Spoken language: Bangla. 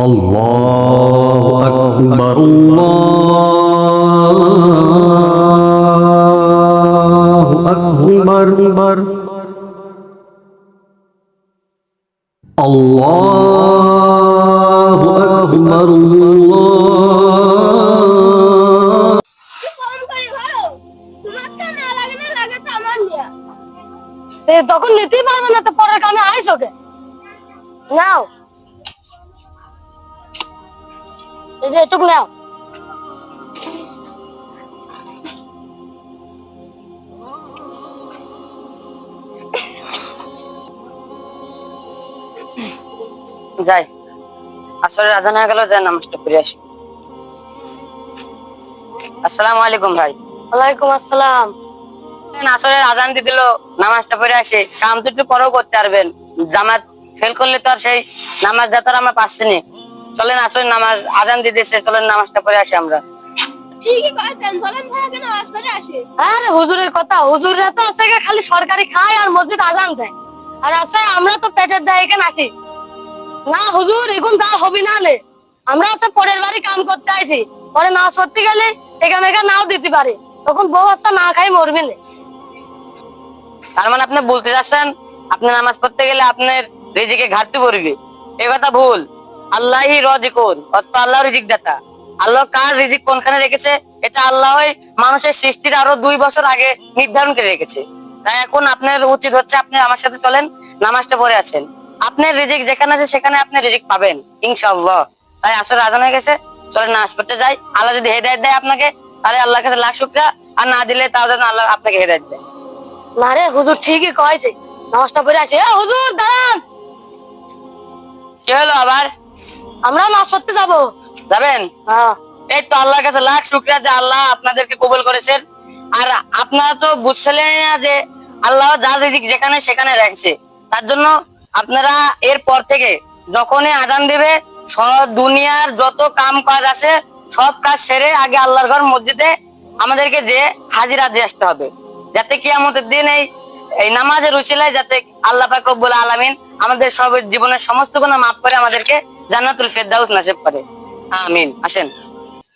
আল্লাহু আকবার, আল্লাহু আকবার, আল্লাহু আকবার, তখন নিতেই পারবে না, তো পরের কামে আইস ওকে নাও, এই যে এটুক নাও। যাই, আসলে আজান হয়ে গেল, যাই নামাজটা পড়ে আসি। আসসালামু আলাইকুম ভাই। ওয়ালাইকুম আসসালাম। আসলে আজান দিয়ে দিল, নামাজটা পড়ে আসি। কাম তো একটু পরেও করতে পারবেন, জামাত ফেল করলে তো আর সেই নামাজ দাতার আমরা পাচ্ছি না। চলেন, আসলে নামাজ আজান দিয়ে দিচ্ছে, চলেন নামাজটা পড়ে আসি আমরা। ঠিকই কইছেন, চলেন ভাইকে নামাজ পড়ে আসি। আরে হুজুরের কথা, হুজুররা তো আছে খালি সরকারি খায় আর মসজিদ আজান দেয়, আর আছে আমরা তো পেটের দায়ে এখানে আসি না। হুজুর এখন তা হবি না লে, আমরা আছে পরের বাড়ি কাম করতে আইছি, পরে নামাজ পড়তে গেলে একা মেকা নাও দিতে পারে, তখন বউ বাচ্চা না খাই মরবি না। তার মানে আপনি বলতে যাচ্ছেন আপনি নামাজ পড়তে গেলে আপনার রিজিকে ঘাটতি পড়বে? এই কথা ভুল। আল্লাহই রাজিকুন, অর্থ আল্লাহ রিজিক দাতা। আল্লাহ কার রিজিক কোনখানে রেখেছে এটা আল্লাহ মানুষের সৃষ্টির আরো 2 বছর আগে নির্ধারণ করে রেখেছে। তাই এখন আপনার উচিত হচ্ছে আপনি আমার সাথে চলেন, নামাজটা পড়ে আছেন। আপনার রিজিক যেখানে আছে সেখানে আপনি রিজিক পাবেন ইনশাআল্লাহ। তাই আসলে আজান হয়ে গেছে, চলেন নামাজ পড়তে যাই। আল্লাহ যদি হেদায়েত দেয় আপনাকে, তাহলে আল্লাহর কাছে লাখ শুকরিয়া, আর না দিলে তাও যেন আল্লাহ আপনাকে হেদায়েত দেয়। না রে হুজুর ঠিকই কয়েছে, নামাজটা পড়ে আসি। হুজুর দাঁড়ান, কি হলো আবার? আমরা নামাজ পড়তে যাবো। যাবেন? হ্যাঁ। এই তো আল্লাহর কাছে লাখ শুকরিয়া যে আল্লাহ আপনাদেরকে কবুল করেছেন। আর আপনারা তো বুঝছিলেন না যে আল্লাহ যার রিজিক যেখানে সেখানে রাখছে। তার জন্য আপনারা এর পর থেকে যখনই আজান দেবে, সব দুনিয়ার যত কাম কাজ আছে সব কাজ সেরে আগে আল্লাহর ঘর মসজিদে আমাদেরকে যে হাজিরা দিয়ে আসতে হবে, যাতে কিয়ামতের দিন এই এই নামাজের উসিলায় যাতে আল্লাহ পাক রব্বুল আলামিন আমাদের সব জীবনের সমস্ত গুনাহ মাফ করে আমাদেরকে জান্নাতুল ফেরদাউস নসিব করে। আমিন। আসেন।